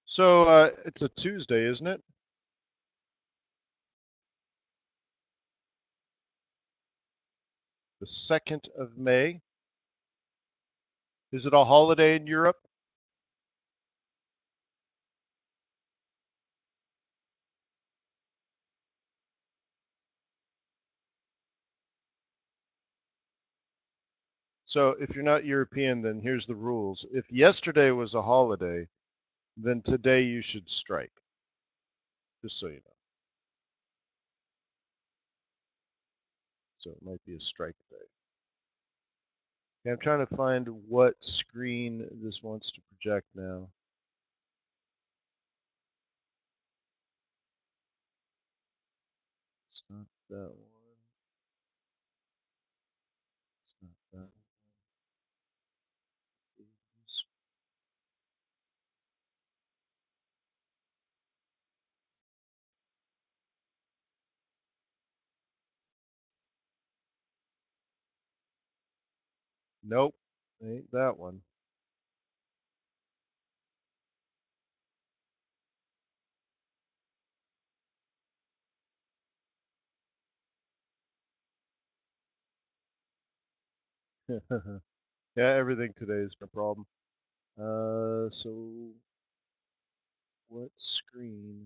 So it's a Tuesday, isn't it? The 2nd of May. Is it a holiday in Europe? So if you're not European, then here's the rules. If yesterday was a holiday, then today you should strike, just so you know. So it might be a strike day. Okay, I'm trying to find what screen this wants to project now. It's not that one. It's not that one. Nope, ain't that one. Yeah, everything today is a problem. So what screen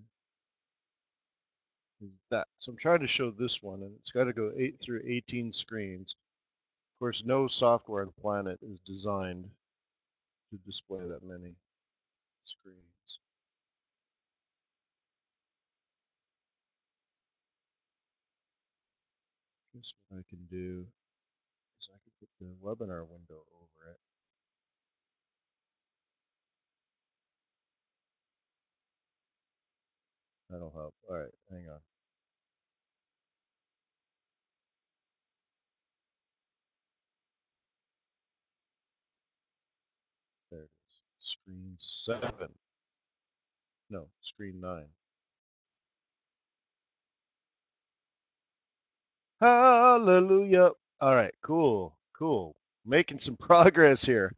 is that? So I'm trying to show this one, and it's got to go 8 through 18 screens. Of course, no software on the planet is designed to display that many screens. I guess what I can do is I can put the webinar window over it. That'll help. All right, hang on. There it is. Screen 7. No, screen 9. Hallelujah. All right, cool, cool. Making some progress here.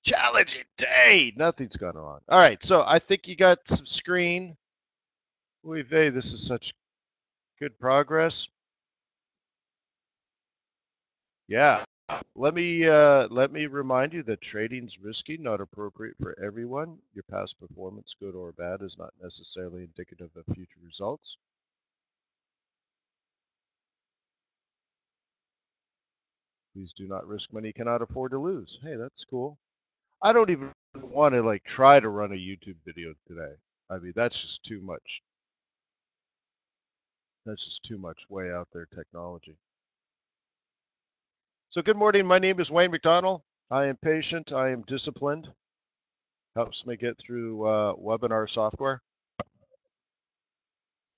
Challenging day. Nothing's gone wrong. All right, so I think you got some screen. Oy vey, this is such good progress. Yeah. Let me remind you that trading's risky, not appropriate for everyone. Your past performance, good or bad, is not necessarily indicative of future results. Please do not risk money you cannot afford to lose. Hey, that's cool. I don't even want to like try to run a YouTube video today. I mean, that's just too much. That's just too much way out there technology. So good morning. My name is Wayne McDonell. I am patient. I am disciplined. Helps me get through webinar software.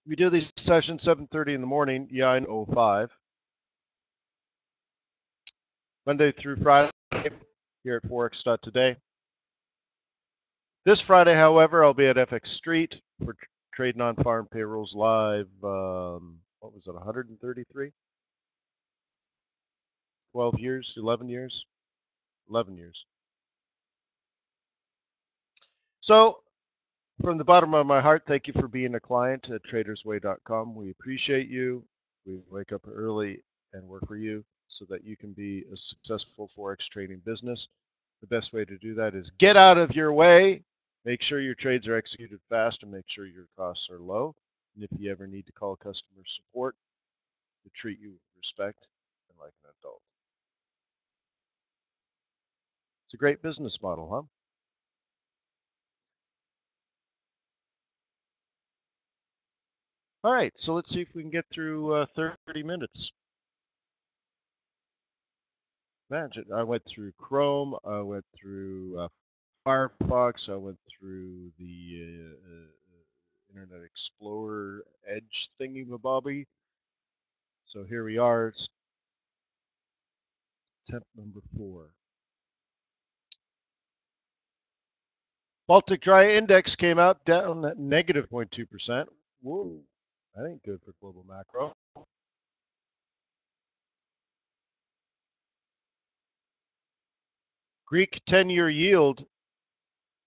We do these sessions 7:30 in the morning. Yeah, I know 05. Monday through Friday here at Forex.Today. This Friday, however, I'll be at FX Street for trading on farm payrolls live. What was it? 133? 12 years? 11 years? 11 years. So from the bottom of my heart, thank you for being a client at TradersWay.com. We appreciate you. We wake up early and work for you so that you can be a successful Forex trading business. The best way to do that is get out of your way, make sure your trades are executed fast, and make sure your costs are low. And if you ever need to call customer support, to treat you with respect and like an adult. It's a great business model, huh? All right, so let's see if we can get through 30 minutes. Imagine, I went through Chrome, I went through Firefox, I went through the Internet Explorer Edge thingy mabobby. So here we are, attempt number 4. Baltic Dry Index came out down at negative 0.2%. Whoa, that ain't good for global macro. Greek 10-year yield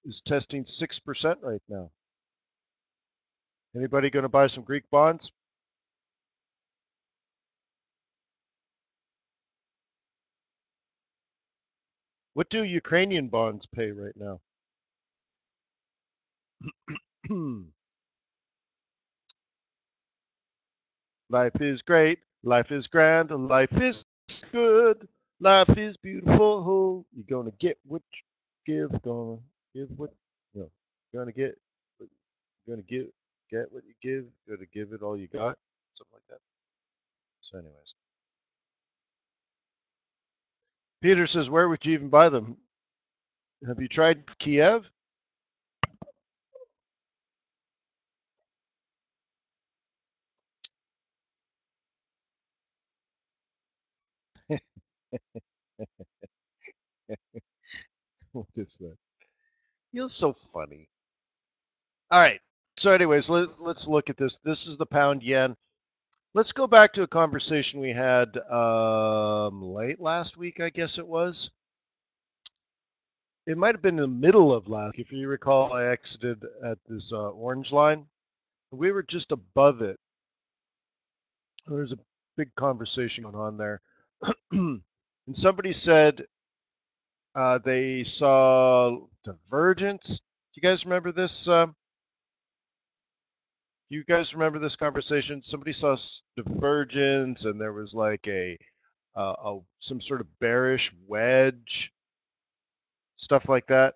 is testing 6% right now. Anybody going to buy some Greek bonds? What do Ukrainian bonds pay right now? Life is great, life is grand, life is good, life is beautiful. You're gonna get what you give, gonna give what no, gonna get what you're gonna get what you give, gonna give it all you got, something like that. So, anyways, Peter says, where would you even buy them? Have you tried Kiev? What is that? You're so funny. All right. So, anyways, let's look at this. This is the pound yen. Let's go back to a conversation we had late last week, I guess it was. It might have been in the middle of last. If you recall, I exited at this orange line. We were just above it. There's a big conversation going on there, and somebody said they saw divergence. Do you guys remember this? Do you guys remember this conversation? Somebody saw divergence, and there was like a some sort of bearish wedge, stuff like that.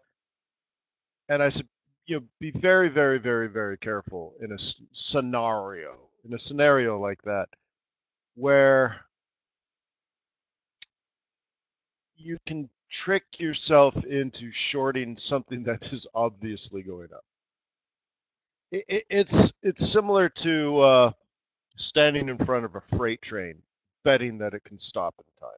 And I said, be very, very, very, very careful in a scenario like that, where you can trick yourself into shorting something that is obviously going up. It's similar to standing in front of a freight train, betting that it can stop in time.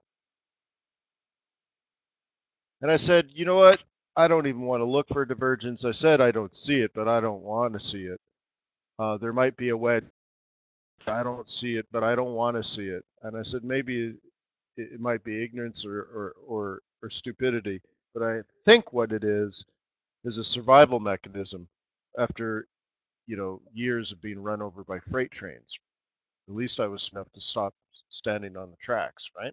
And I said, you know what? I don't even want to look for a divergence. I said I don't see it, but I don't want to see it. There might be a wedge. I don't see it, but I don't want to see it. And I said maybe it might be ignorance or stupidity, but I think what it is a survival mechanism after years of being run over by freight trains. At least I was enough to stop standing on the tracks, right?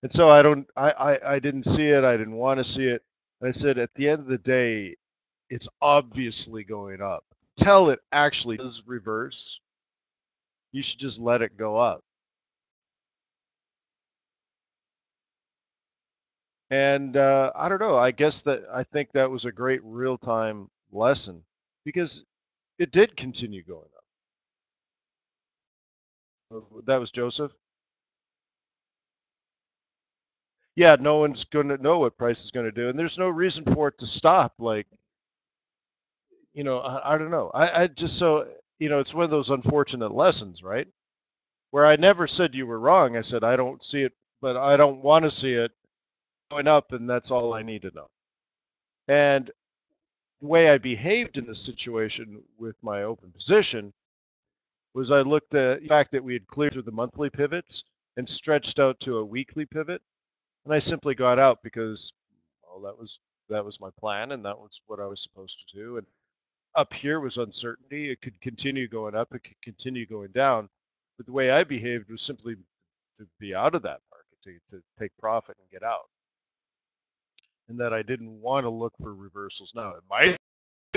And so I didn't see it. I didn't want to see it. And I said, at the end of the day, it's obviously going up. Till it actually does reverse, you should just let it go up. And I don't know. I guess I think that was a great real time lesson because it did continue going up. That was Joseph. Yeah, no one's going to know what price is going to do, and there's no reason for it to stop. Like, I don't know. I just so it's one of those unfortunate lessons, right? Where I never said you were wrong. I said I don't see it, but I don't want to see it going up, and that's all I need to know. And the way I behaved in this situation with my open position was I looked at the fact that we had cleared through the monthly pivots and stretched out to a weekly pivot, and I simply got out because, well, that was my plan, and that was what I was supposed to do. And up here was uncertainty. It could continue going up, it could continue going down, but the way I behaved was simply to be out of that market, to take profit and get out, and that I didn't want to look for reversals. Now it might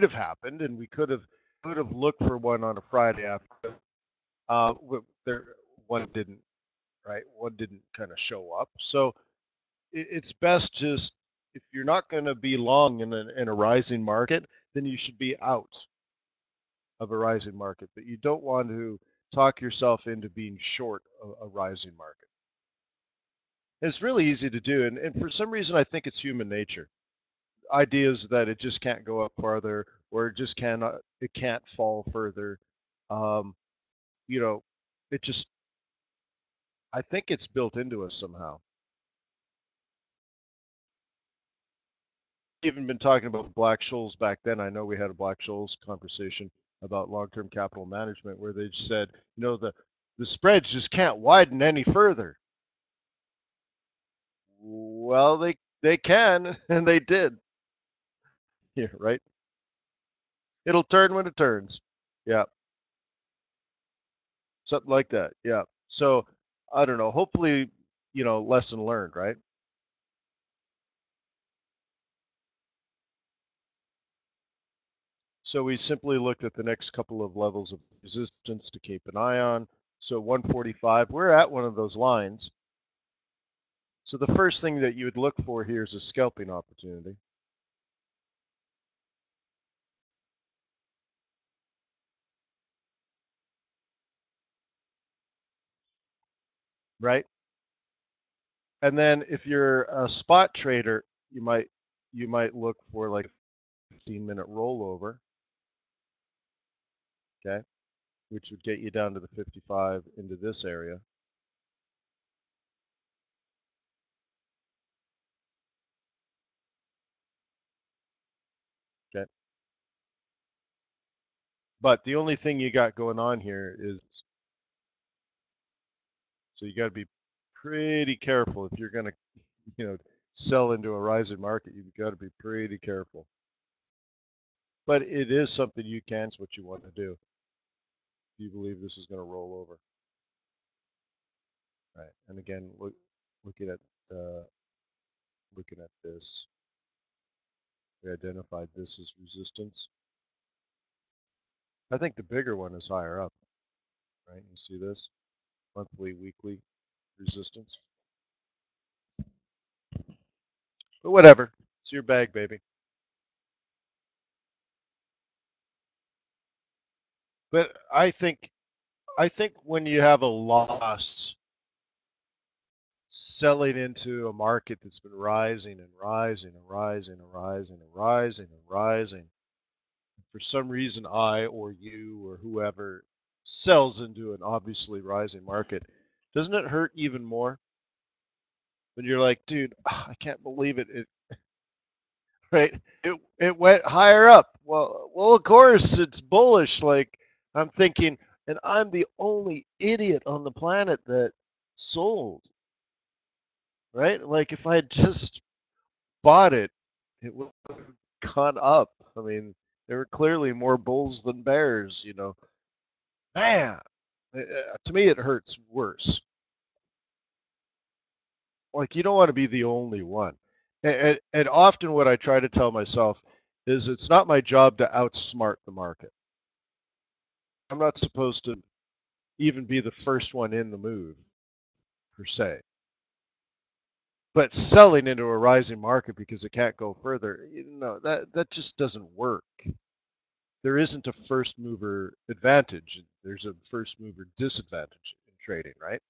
have happened, and we could have looked for one on a Friday after. There one didn't, right? One didn't kind of show up. So it's best just if you're not going to be long in a rising market, then you should be out of a rising market. But you don't want to talk yourself into being short a rising market. And it's really easy to do, and for some reason I think it's human nature. Ideas that it just can't go up farther, or it can't fall further. Um, you know, it just I think it's built into us somehow. Even been talking about Black Scholes back then. I know we had a Black Scholes conversation about long-term capital management where they said, the spreads just can't widen any further. Well, they can, and they did. here, right? It'll turn when it turns. Yeah, something like that. Yeah. So I don't know. Hopefully, lesson learned, right? So we simply looked at the next couple of levels of resistance to keep an eye on. So 145, we're at one of those lines. So the first thing that you would look for here is a scalping opportunity, right? And then if you're a spot trader, you might look for like a 15-minute rollover, okay, which would get you down to the 55 into this area, okay? But the only thing you got going on here is, so you got to be pretty careful if you're going to, you know, sell into a rising market. You've got to be pretty careful. But it is something you can, it's what you want to do. Do you believe this is going to roll over? Right. And again, looking at uh, looking at this, we identified this as resistance. I think the bigger one is higher up, right? You see this monthly, weekly resistance. But whatever, it's your bag, baby. But I think when you have a loss selling into a market that's been rising and rising and rising and rising and rising and rising, for some reason I or you or whoever sells into an obviously rising market, doesn't it hurt even more when you're like, dude, I can't believe it, right? It went higher up. Well, of course it's bullish. Like I'm thinking, and I'm the only idiot on the planet that sold, right? Like if I had just bought it, it would have gone up. I mean, there were clearly more bulls than bears. Man, to me it hurts worse. Like you don't want to be the only one. And often what I try to tell myself is it's not my job to outsmart the market. I'm not supposed to even be the first one in the move per se. But selling into a rising market because it can't go further, that just doesn't work. There isn't a first mover advantage. There's a first mover disadvantage in trading, right?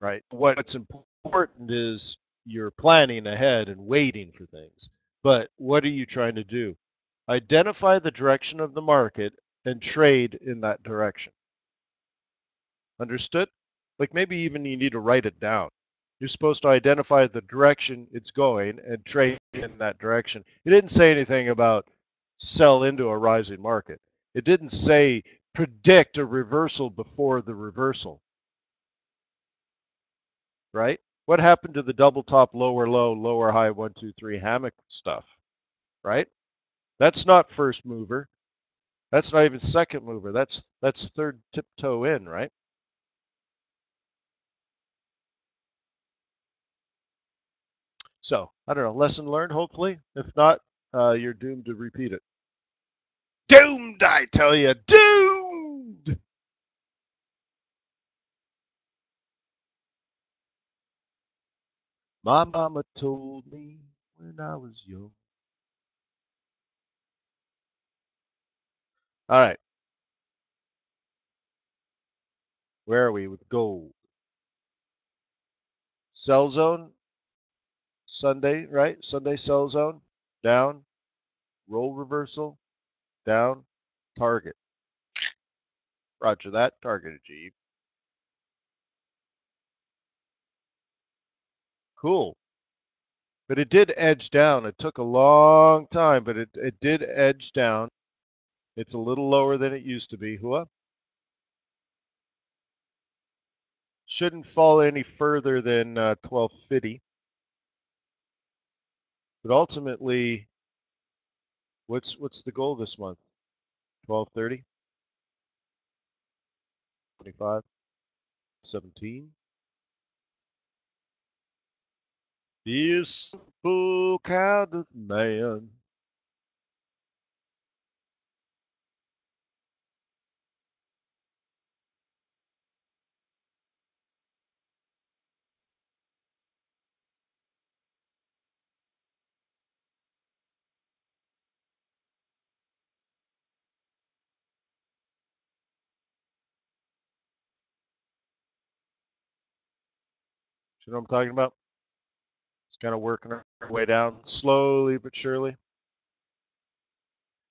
Right. What's important is you're planning ahead and waiting for things. But what are you trying to do? Identify the direction of the market and trade in that direction. Understood? Like maybe even you need to write it down. You're supposed to identify the direction it's going and trade in that direction. It didn't say anything about sell into a rising market. It didn't say predict a reversal before the reversal, right? What happened to the double top, lower low, lower high, 1, 2, 3 hammock stuff, right? That's not first mover. That's not even second mover. That's third tiptoe in, right? So I don't know. Lesson learned, hopefully. If not, you're doomed to repeat it. Doomed, I tell you, doomed. My mama told me when I was young. All right, where are we with gold? Sell zone, Sunday, right? Sunday sell zone, down, roll reversal, down, target. Roger that, target achieved. Cool. But it did edge down. It took a long time, but it did edge down. It's a little lower than it used to be. Hua. Shouldn't fall any further than 1250. But ultimately, what's the goal this month? 1230, 25, 17. Be simple kind of man. You know what I'm talking about? It's kind of working our way down slowly but surely.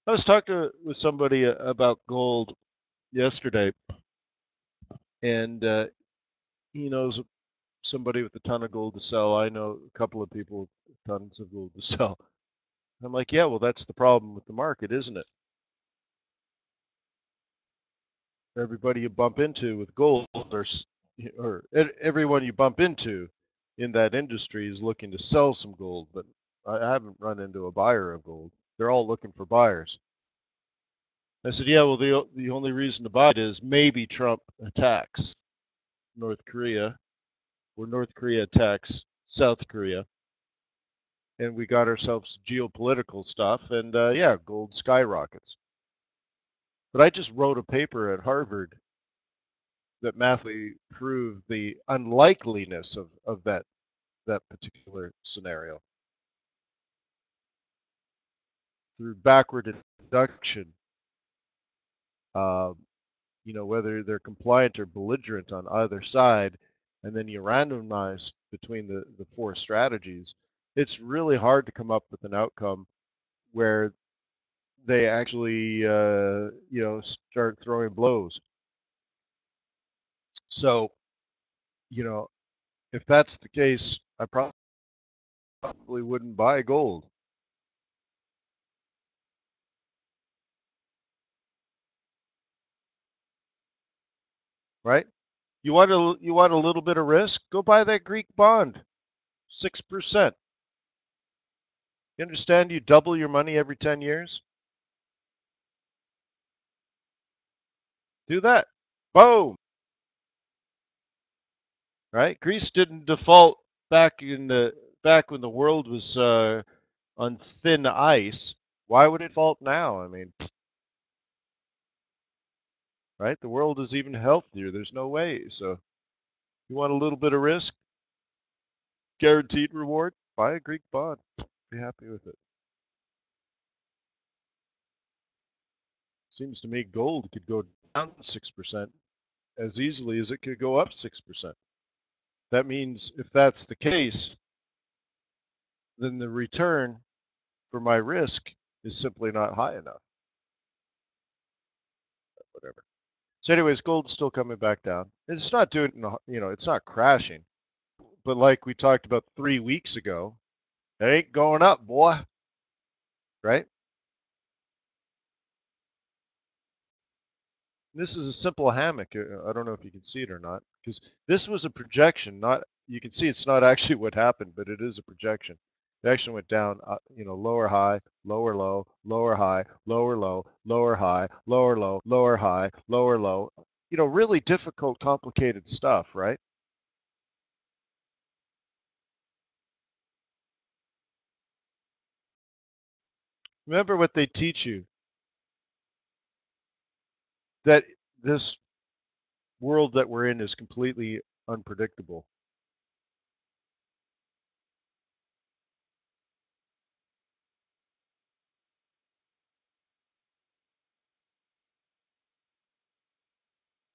I was talking with somebody about gold yesterday, and he knows somebody with a ton of gold to sell. I know a couple of people with tons of gold to sell. I'm like, yeah, well, that's the problem with the market, isn't it? Everybody you bump into with gold, or everyone you bump into in that industry is looking to sell some gold, but I haven't run into a buyer of gold. They're all looking for buyers. I said, yeah, well, the only reason to buy it is maybe Trump attacks North Korea, or North Korea attacks South Korea, and we got ourselves geopolitical stuff, and yeah, gold skyrockets. But I just wrote a paper at Harvard that mathematically proved the unlikeliness of that particular scenario through backward induction. Um, whether they're compliant or belligerent on either side, and then you randomize between the four strategies, it's really hard to come up with an outcome where they actually, start throwing blows. So, you know, if that's the case, I probably wouldn't buy gold, right? You want a little bit of risk? Go buy that Greek bond, 6%. You understand? You double your money every 10 years. Do that. Boom. Right? Greece didn't default back when the world was on thin ice. Why would it default now? I mean, right? The world is even healthier. There's no way. So you want a little bit of risk, guaranteed reward? Buy a Greek bond. Be happy with it. Seems to me gold could go down 6% as easily as it could go up 6%. That means if that's the case, then the return for my risk is simply not high enough. Whatever. So, anyways, gold's still coming back down. It's not doing, it's not crashing. But like we talked about 3 weeks ago, it ain't going up, boy. Right? This is a simple hammock. I don't know if you can see it or not, because this was a projection. Not You can see it's not actually what happened, but it is a projection. It actually went down, lower high, lower low, lower high, lower low, lower high, lower low, lower high, lower low. Really difficult, complicated stuff, right? Remember what they teach you, that this world that we're in is completely unpredictable.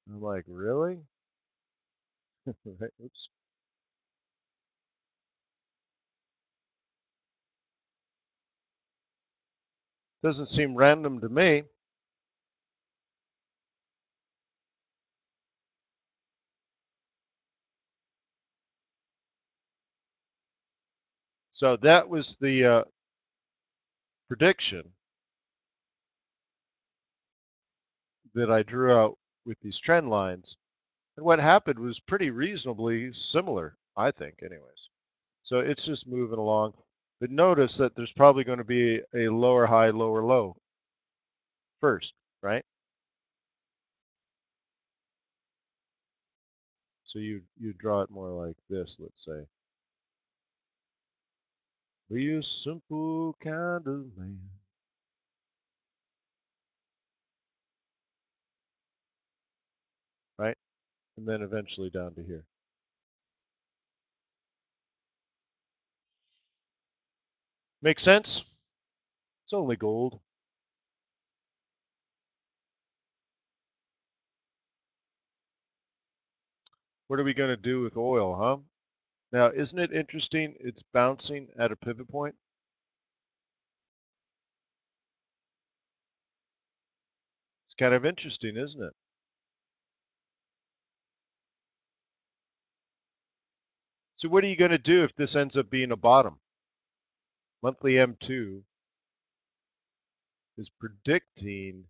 I'm like, really? Right, oops. Doesn't seem random to me. So that was the prediction that I drew out with these trend lines. And what happened was pretty reasonably similar, I think, anyways. So it's just moving along. But notice that there's probably going to be a lower high, lower low first, right? So you draw it more like this, let's say. Be a simple kind of man. Right? And then eventually down to here. Make sense? It's only gold. What are we going to do with oil, huh? Now, isn't it interesting? It's bouncing at a pivot point. It's kind of interesting, isn't it? So what are you going to do if this ends up being a bottom? Monthly M2 is predicting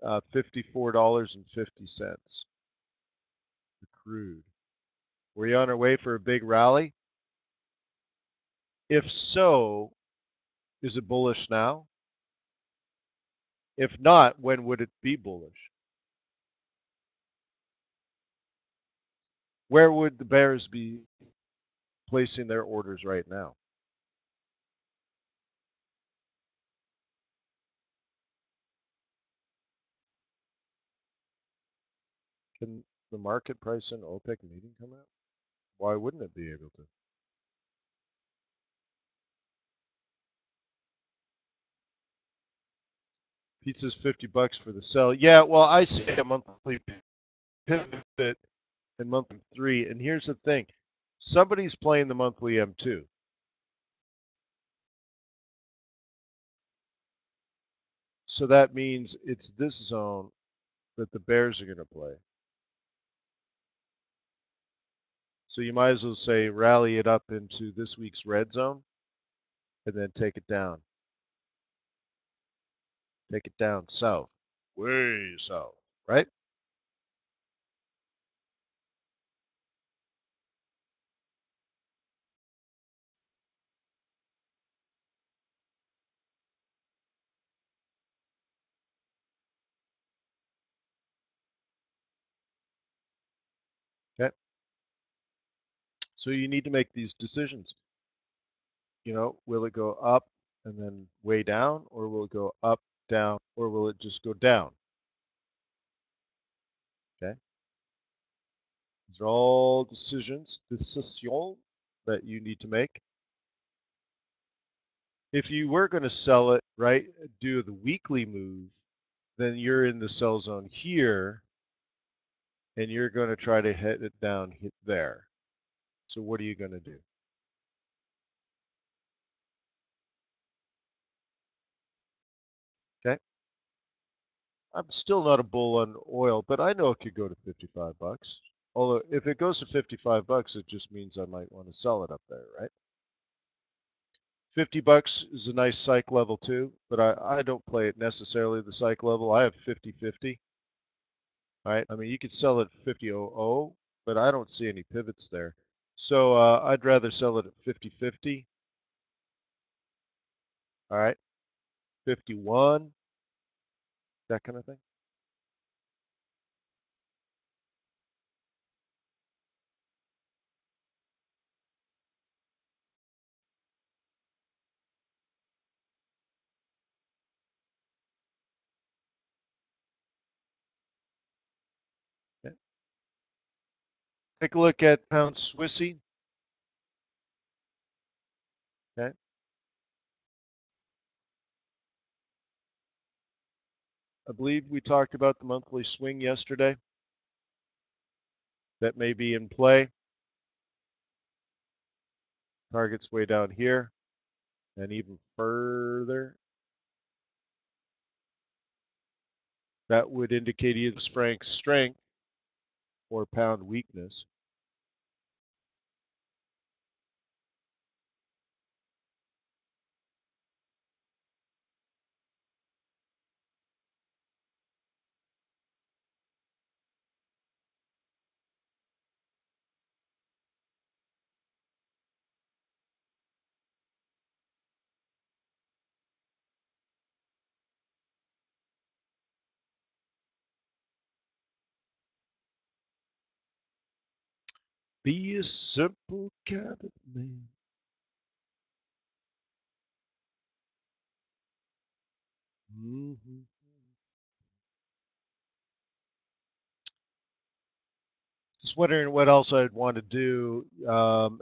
$54.50 for crude. Were you on our way for a big rally? If so, is it bullish now? If not, when would it be bullish? Where would the bears be placing their orders right now? Can the market price an OPEC meeting come out? Why wouldn't it be able to? Pizza's $50 for the sell. Yeah, well, I see a monthly pivot in month three, and here's the thing: somebody's playing the monthly M2, so that means it's this zone that the bears are going to play. So you might as well say rally it up into this week's red zone, and then take it down. Take it down south, way south, right? Okay. So you need to make these decisions. Will it go up and then way down, or will it go up, down, or will it just go down? Okay. These are all decisions that you need to make. If you were going to sell it, right, do the weekly move, then you're in the sell zone here, and you're going to try to hit it down there. So what are you going to do? Okay. I'm still not a bull on oil, but I know it could go to $55. Although if it goes to $55, it just means I might want to sell it up there, right? $50 is a nice psych level too, but I don't play it necessarily the psych level. I have 50-50, right? I mean, you could sell it at 50.00, but I don't see any pivots there. So I'd rather sell it at 50-50, all right? 51, that kind of thing. Okay. Take a look at pound Swissy, okay? I believe we talked about the monthly swing yesterday. That may be in play. Target's way down here and even further. That would indicate either franc strength or pound weakness. Be a simple kind of man. Mm-hmm. Just wondering what else I'd want to do.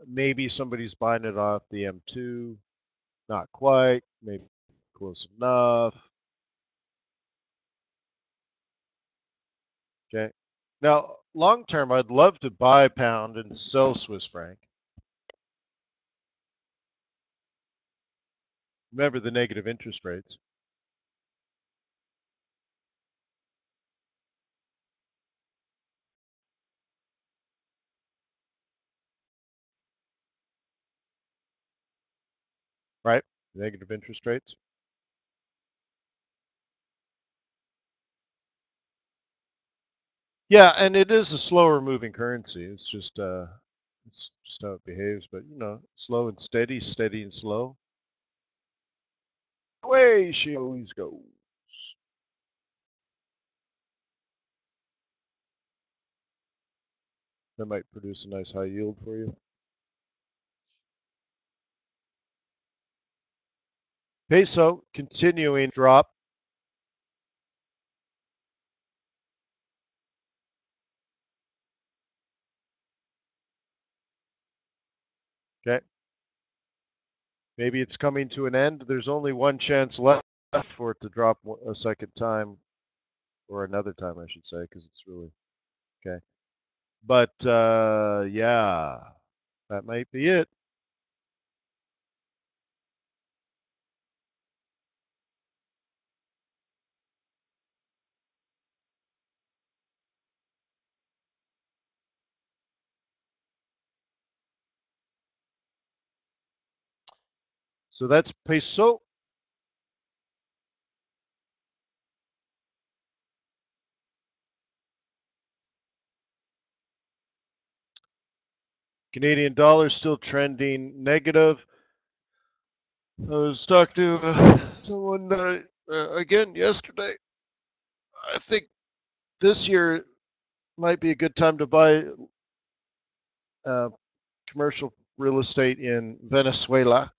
Maybe somebody's buying it off the M2. Not quite. Maybe close enough. Okay. Now, long term, I'd love to buy pound and sell Swiss franc. Remember the negative interest rates, right? Negative interest rates. Yeah, and it is a slower moving currency. It's just how it behaves. But slow and steady, steady and slow. Away she always goes. That might produce a nice high yield for you. Peso continuing drop. Okay, maybe it's coming to an end. There's only one chance left for it to drop a second time, or another time, I should say, because it's really okay. But yeah, that might be it. So that's peso. Canadian dollar still trending negative. I was talking to someone again yesterday. I think this year might be a good time to buy uh, commercial real estate in Venezuela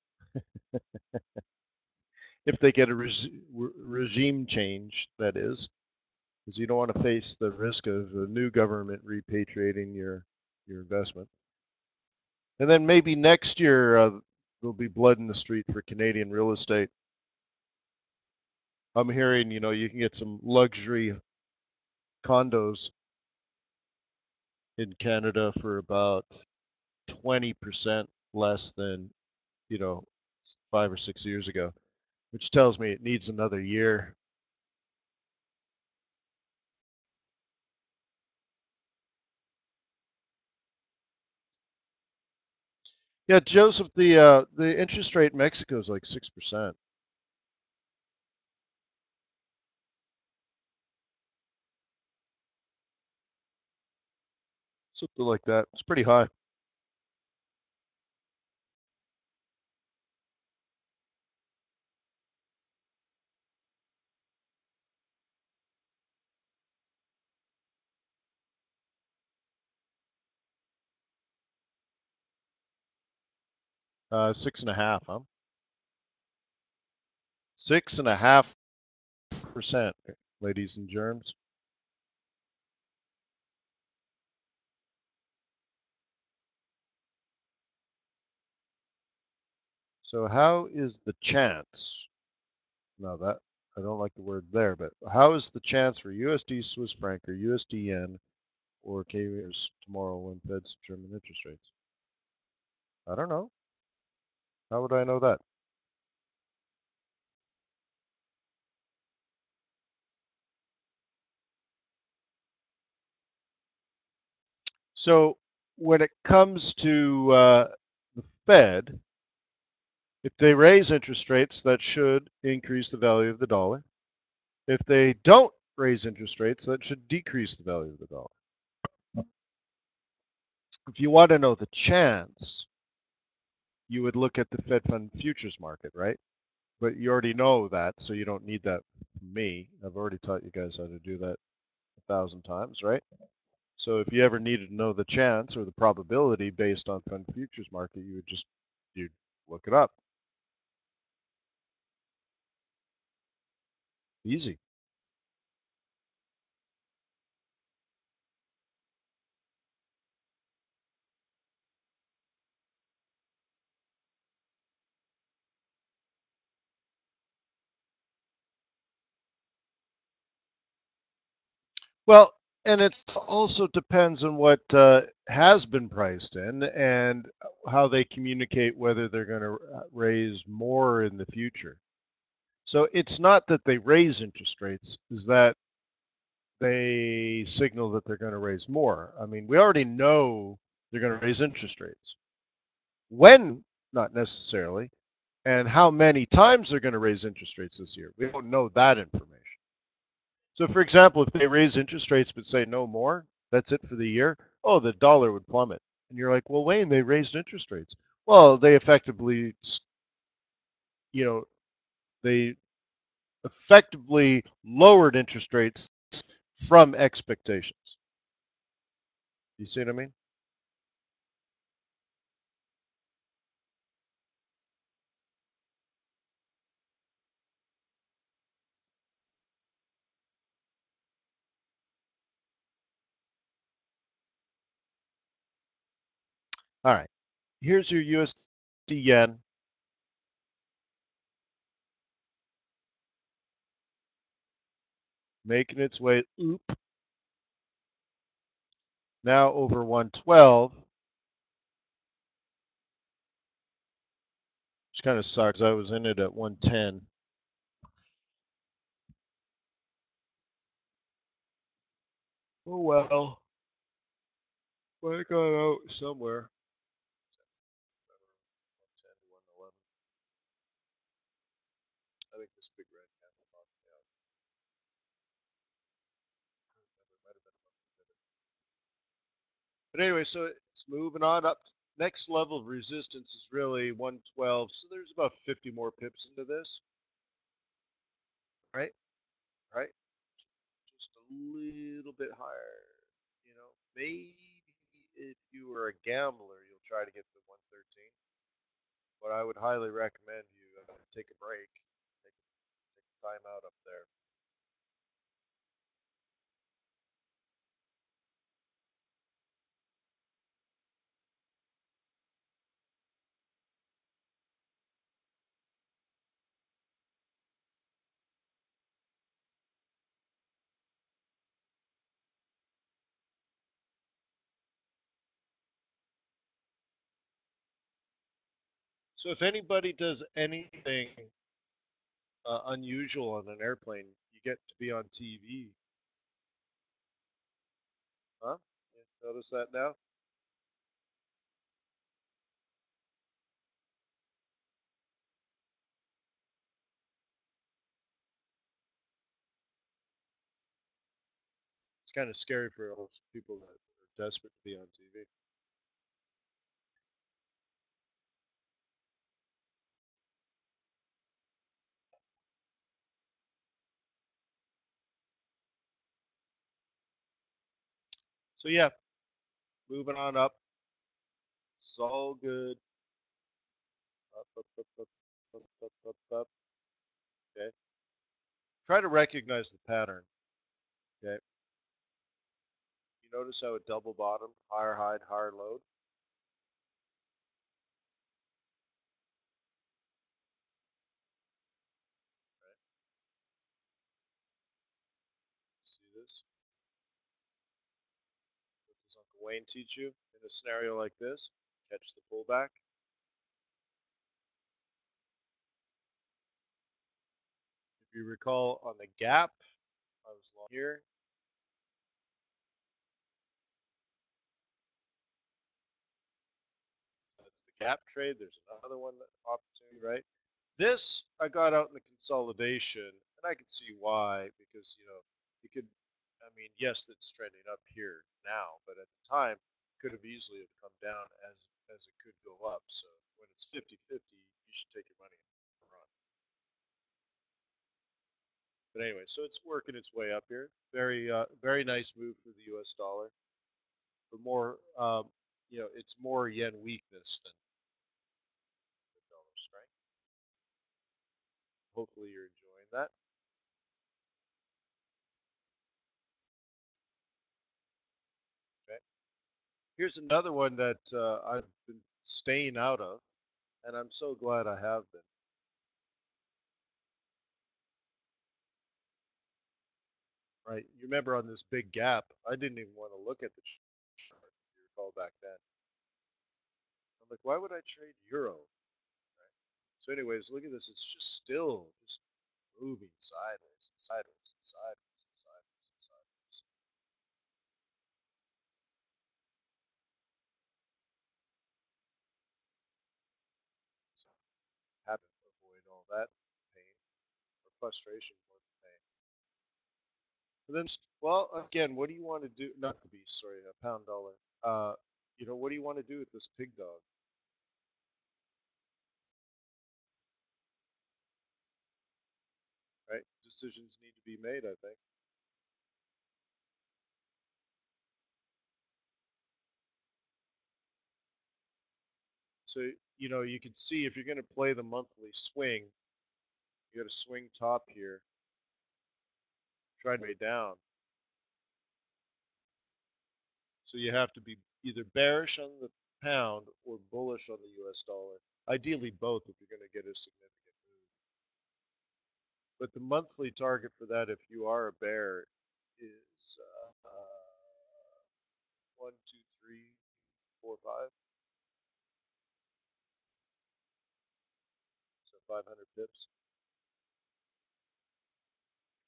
if they get a regime change, that is, because you don't want to face the risk of a new government repatriating your investment. And then maybe next year there'll be blood in the street for Canadian real estate. I'm hearing, you can get some luxury condos in Canada for about 20% less than, you know, 5 or 6 years ago, which tells me it needs another year. Yeah, Joseph, the interest rate in Mexico is like 6%, something like that. It's pretty high. 6.5, huh? 6.5%, ladies and germs. So how is the chance? No, that I don't like the word there, but how is the chance for USD Swiss franc or USD yen or KVers tomorrow when Feds determine interest rates? I don't know. How would I know that? So when it comes to the Fed, if they raise interest rates, that should increase the value of the dollar. If they don't raise interest rates, that should decrease the value of the dollar. If you want to know the chance, you would look at the Fed fund futures market, right? But you already know that, so you don't need that from me. I've already taught you guys how to do that 1,000 times, right? So if you ever needed to know the chance or the probability based on fund futures market, you'd look it up. Easy. Well, and it also depends on what has been priced in and how they communicate whether they're going to raise more in the future. So it's not that they raise interest rates, is that they signal that they're going to raise more. I mean, we already know they're going to raise interest rates. When, not necessarily, and how many times they're going to raise interest rates this year. We don't know that information. So, for example, if they raise interest rates but say no more, that's it for the year, oh, the dollar would plummet. And you're like, well, Wayne, they raised interest rates. Well, they effectively, you know, they effectively lowered interest rates from expectations. You see what I mean? All right. Here's your USD yen making its way now over 112, which kind of sucks. I was in it at 110. Oh well, I got out somewhere. 110 to 111. I think this big red candle knocked me out. It might have been a monthly pivot. But anyway, so it's moving on up. Next level of resistance is really 112. So there's about 50 more pips into this, right? Right? Just a little bit higher. Maybe if you were a gambler, you'll try to get to 113. But I would highly recommend you take a break, take a time out up there. So if anybody does anything unusual on an airplane, you get to be on TV. Huh? You notice that now? It's kind of scary for those people that are desperate to be on TV. So yeah, moving on up. It's all good. Up, up, up, up, up, up, up, up. Okay. Try to recognize the pattern. Okay. You notice how it double bottom, higher high, higher low. Right? See this? What does Uncle Wayne teach you in a scenario like this? Catch the pullback. If you recall on the gap, I was long here. That's the gap trade. There's another one opportunity, right? This I got out in the consolidation, and I can see why because it could. I mean, yes, it's trending up here now, but at the time, it could have easily have come down as it could go up. So when it's 50-50, you should take your money and run. But anyway, so it's working its way up here. Very nice move for the U.S. dollar. but more, it's more yen weakness than the dollar strength. Hopefully, you're enjoying that. Okay. Here's another one that I've been staying out of, and I'm so glad I have been. Right? You remember on this big gap, I didn't even want to look at the chart. If you recall back then, I'm like, why would I trade euro? Right? So, anyways, look at this. It's just still just moving sideways and sideways and sideways and sideways and sideways. So, happy to avoid all that pain or frustration more than pain. But then, well, again, what do you want to do? Not the beast, sorry, a pound dollar. Uh, what do you want to do with this pig dog? Right? Decisions need to be made, I think. So, you can see if you're going to play the monthly swing, you got a swing top here, try to way down. So you have to be either bearish on the pound or bullish on the US dollar. Ideally both if you're going to get a significant move. But the monthly target for that, if you are a bear, is 1, 2, 3, 4, 5. So 500 pips.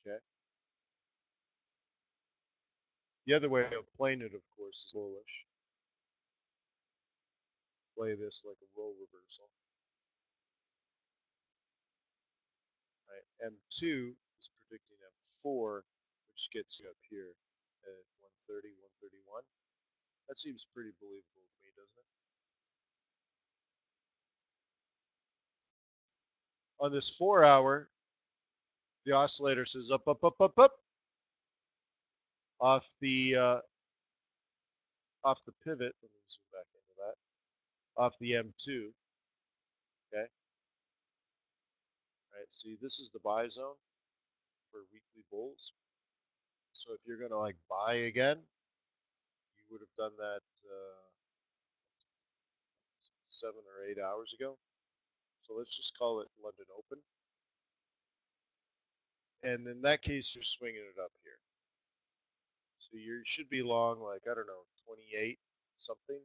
Okay. The other way of playing it, of course, is bullish. Play this like a roll reversal. Right? M2 is predicting M4, which gets you up here at 130, 131. That seems pretty believable to me, doesn't it? On this 4 hour, the oscillator says up, up, up, up, up, off the pivot. Let me zoom back into that. Off the M2. Okay. Right. See, this is the buy zone for weekly bulls. So if you're gonna like buy again, you would have done that 7 or 8 hours ago. So let's just call it London Open. And in that case, you're swinging it up here. So you should be long, like, I don't know, 28 something.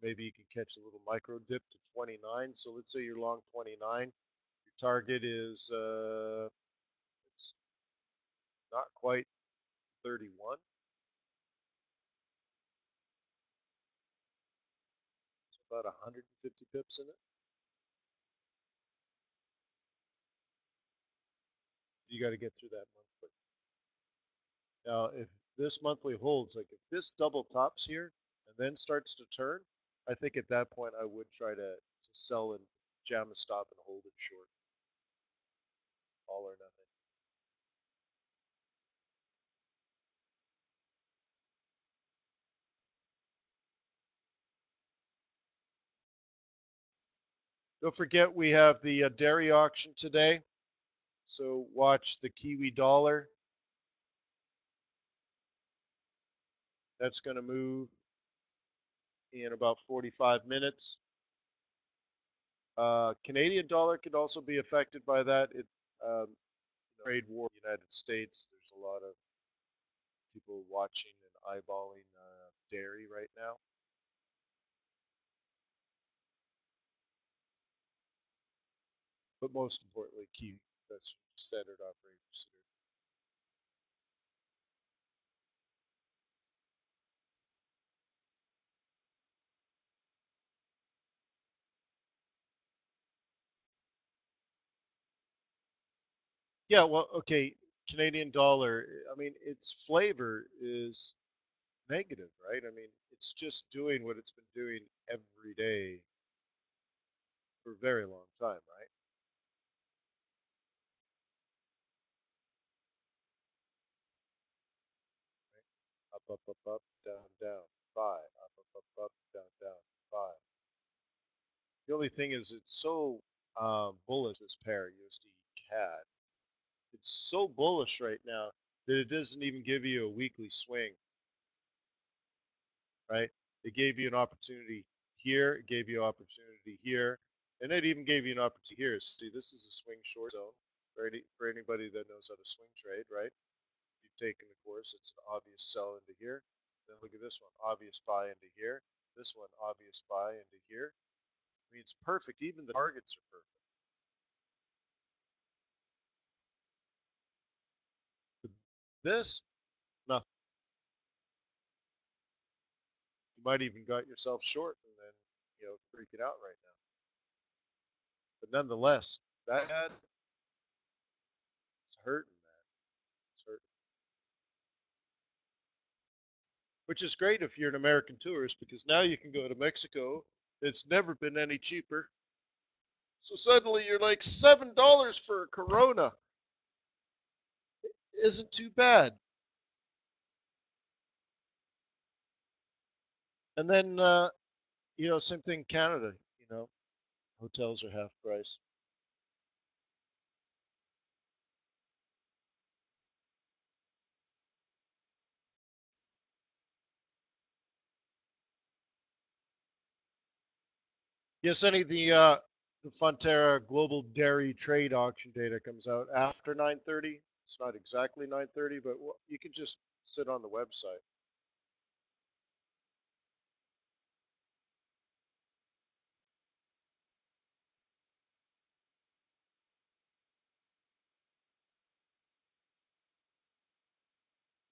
Maybe you can catch a little micro dip to 29. So let's say you're long 29. Your target is it's not quite 31. So about 150 pips in it. You got to get through that monthly. Now, if this monthly holds, like if this double tops here and then starts to turn, I think at that point I would try to sell and jam a stop and hold it short, all or nothing. Don't forget we have the dairy auction today. So watch the Kiwi dollar. That's going to move in about 45 minutes. Canadian dollar could also be affected by that. Trade war in the United States. There's a lot of people watching and eyeballing dairy right now. But most importantly, Kiwi. That's standard operating procedure. Yeah, well, okay. Canadian dollar. I mean, its flavor is negative, right? I mean, it's just doing what it's been doing every day for a very long time, right? up, down, down, buy, up, down, buy. The only thing is it's so bullish, this pair, USD CAD. It's so bullish right now that it doesn't even give you a weekly swing, right? It gave you an opportunity here, it gave you an opportunity here, and it even gave you an opportunity here. See, this is a swing short zone for anybody that knows how to swing trade, right? If you've taken the course, it's an obvious sell into here. Then look at this one, obvious buy into here. This one, obvious buy into here. I mean, it's perfect. Even the targets are perfect. But this, nothing. You might even got yourself short and then, freaking out right now. But nonetheless, that it's hurting, man. It's hurting. Which is great if you're an American tourist because now you can go to Mexico. It's never been any cheaper. So suddenly you're like $7 for a Corona. Isn't too bad. And then, same thing Canada, hotels are half price. Yes, any the Fonterra Global Dairy Trade Auction data comes out after 9:30. It's not exactly 9:30, but you can just sit on the website.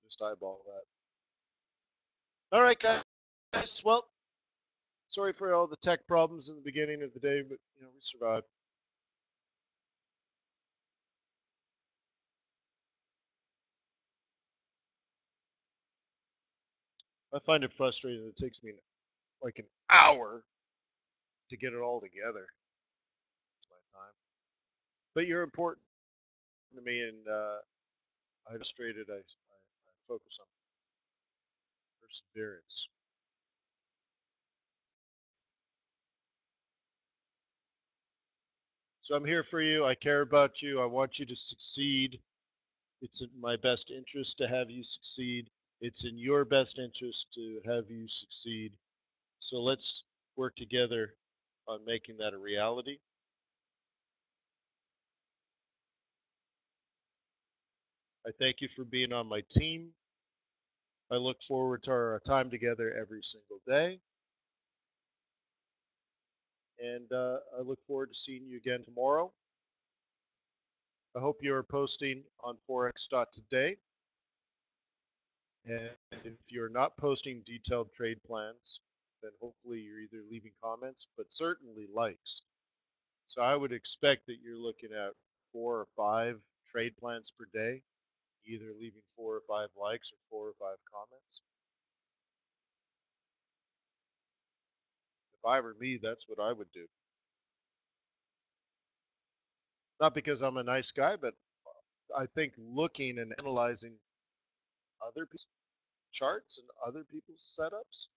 Just eyeball that. All right, guys. Well, sorry for all the tech problems in the beginning of the day, but we survived. I find it frustrating that it takes me like an hour to get it all together. It's my time. But you're important to me, and I frustrated. I focus on perseverance. So I'm here for you. I care about you. I want you to succeed. It's in my best interest to have you succeed. It's in your best interest to have you succeed. So let's work together on making that a reality. I thank you for being on my team. I look forward to our time together every single day. And I look forward to seeing you again tomorrow. I hope you are posting on Forex.Today. And if you're not posting detailed trade plans, then hopefully you're either leaving comments, but certainly likes. So I would expect that you're looking at 4 or 5 trade plans per day, either leaving 4 or 5 likes or 4 or 5 comments. If I were me, that's what I would do. Not because I'm a nice guy, but I think looking and analyzing other people's charts and other people's setups,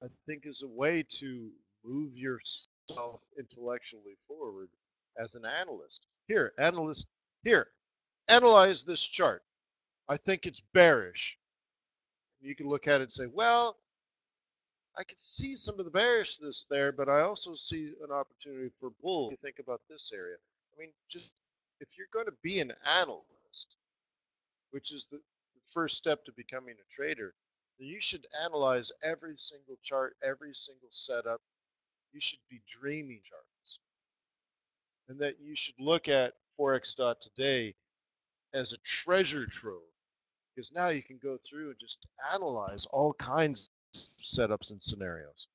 I think is a way to move yourself intellectually forward as an analyst. Here, analyze this chart. I think it's bearish. You can look at it and say, well, I can see some of the bearishness there, but I also see an opportunity for bull. You think about this area. I mean, just if you're going to be an analyst, which is the first step to becoming a trader, then you should analyze every single chart, every single setup. You should be dreaming charts. And that you should look at Forex.Today as a treasure trove, because now you can go through and just analyze all kinds of setups and scenarios.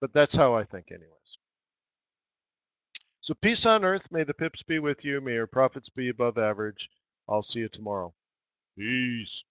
But that's how I think, anyways. So peace on earth. May the pips be with you. May your profits be above average. I'll see you tomorrow. Peace.